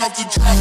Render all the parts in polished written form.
off the track.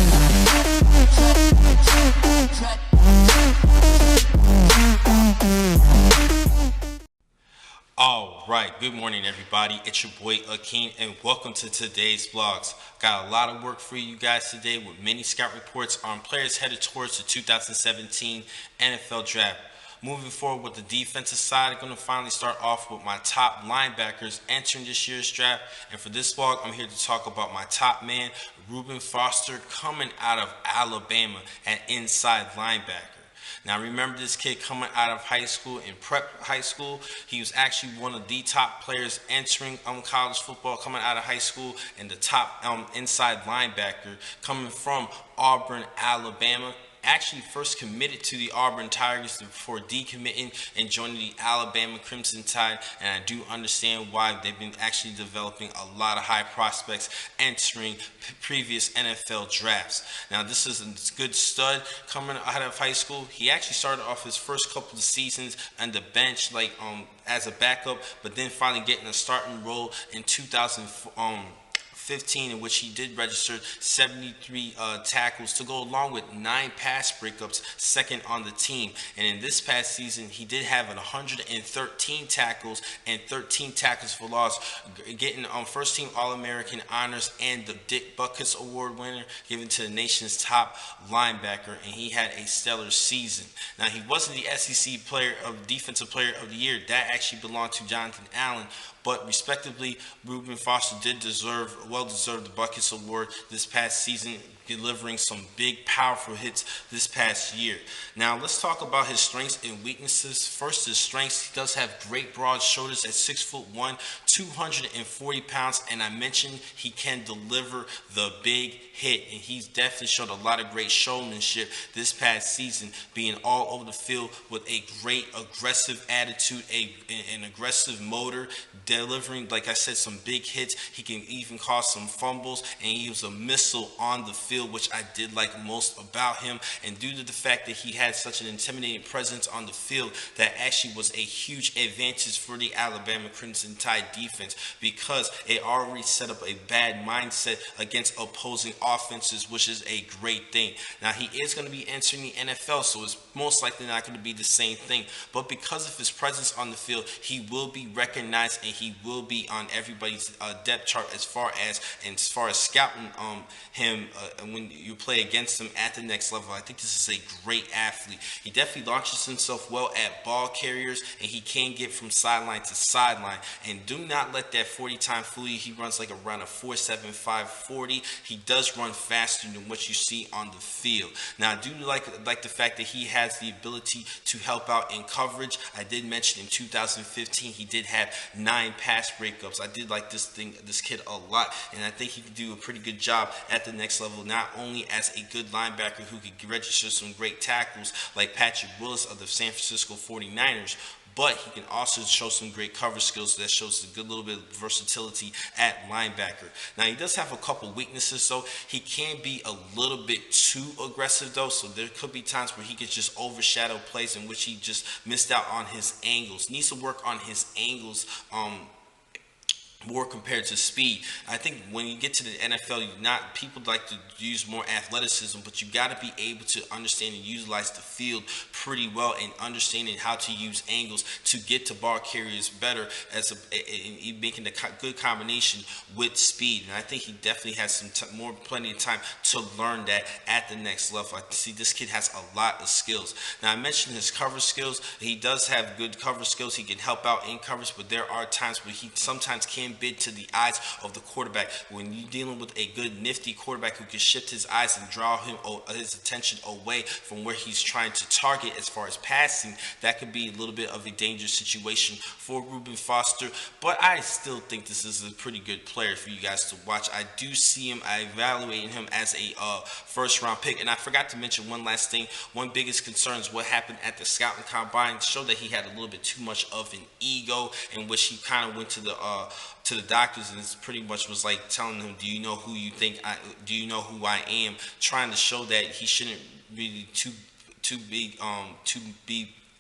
Alright, good morning everybody, it's your boy Akin and welcome to today's vlogs. Got a lot of work for you guys today with many scout reports on players headed towards the 2017 NFL Draft. Moving forward with the defensive side, I'm going to finally start off with my top linebackers entering this year's draft. And for this vlog, I'm here to talk about my top man, Reuben Foster, coming out of Alabama at inside linebacker. Now remember this kid coming out of high school, in prep high school. He was actually one of the top players entering college football coming out of high school, and the top inside linebacker coming from Auburn, Alabama. Actually first committed to the Auburn Tigers before decommitting and joining the Alabama Crimson Tide, and I do understand why they've been actually developing a lot of high prospects entering previous NFL drafts. Now this is a good stud coming out of high school. He actually started off his first couple of seasons on the bench as a backup, but then finally getting a starting role in 2015, in which he did register 73 tackles to go along with 9 pass breakups, second on the team. And in this past season, he did have 113 tackles and 13 tackles for loss, getting first team All-American honors and the Dick Butkus Award winner given to the nation's top linebacker, and he had a stellar season. Now he wasn't the SEC Defensive Player of the Year. That actually belonged to Jonathan Allen, but respectively, Reuben Foster did well deserve the Butkus Award this past season, delivering some big, powerful hits this past year. Now, let's talk about his strengths and weaknesses. First, his strengths. He does have great broad shoulders at 6'1", 240 pounds, and I mentioned he can deliver the big hit, and he's definitely showed a lot of great showmanship this past season, being all over the field with a great aggressive attitude, an aggressive motor, delivering, like I said, some big hits. He can even cause some fumbles, and he was a missile on the field, which I did like most about him. And due to the fact that he had such an intimidating presence on the field, that actually was a huge advantage for the Alabama Crimson Tide defense, because it already set up a bad mindset against opposing offenses, which is a great thing. Now he is going to be entering the NFL, so it's most likely not going to be the same thing, but because of his presence on the field, he will be recognized and he will be on everybody's depth chart as far as scouting him when you play against him at the next level. I think this is a great athlete. He definitely launches himself well at ball carriers, and he can get from sideline to sideline. And do not let that 40 time fool you. He runs like around a 4.75 40. He does run faster than what you see on the field. Now I do like the fact that he has the ability to help out in coverage. I did mention in 2015 he did have 9 pass breakups. I did like this kid a lot, and I think he could do a pretty good job at the next level, not only as a good linebacker who could register some great tackles like Patrick Willis of the San Francisco 49ers, but he can also show some great cover skills that shows a good little bit of versatility at linebacker. Now he does have a couple weaknesses, though. He can be a little bit too aggressive, though, so there could be times where he could just overshadow plays in which he just missed out on his angles. Needs to work on his angles more compared to speed. I think when you get to the NFL, people like to use more athleticism, but you got to be able to understand and utilize the field pretty well, and understanding how to use angles to get to ball carriers better, in making a good combination with speed. And I think he definitely has plenty of time to learn that at the next level. I see this kid has a lot of skills. Now I mentioned his cover skills. He does have good cover skills. He can help out in coverage, but there are times where he sometimes can bid to the eyes of the quarterback. When you're dealing with a good nifty quarterback who can shift his eyes and draw his attention away from where he's trying to target as far as passing, that could be a little bit of a dangerous situation for Reuben Foster. But I still think this is a pretty good player for you guys to watch. I do see him, I evaluating him as a first round pick. And I forgot to mention one last thing. One biggest concern is what happened at the scouting combine. Showed that he had a little bit too much of an ego, in which he kind of went to the doctors and it's pretty much was like telling them, do you know who you think do you know who I am, trying to show that he shouldn't really to be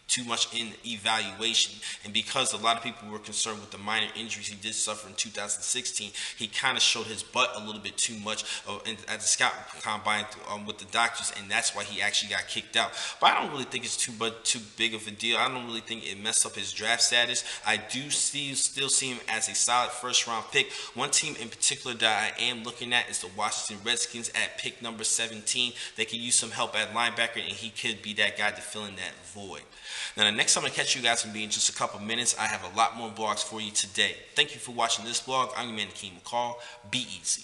too much in evaluation, and because a lot of people were concerned with the minor injuries he did suffer in 2016, he kind of showed his butt a little bit too much at the scout combine with the doctors, and that's why he actually got kicked out. But I don't really think it's too big of a deal. I don't really think it messed up his draft status. I do still see him as a solid first-round pick. One team in particular that I am looking at is the Washington Redskins at pick number 17. They could use some help at linebacker, and he could be that guy to fill in that void. Now, the next time I catch you guys will be in just a couple minutes. I have a lot more blogs for you today. Thank you for watching this vlog. I'm your man, Akin McCall. Be easy.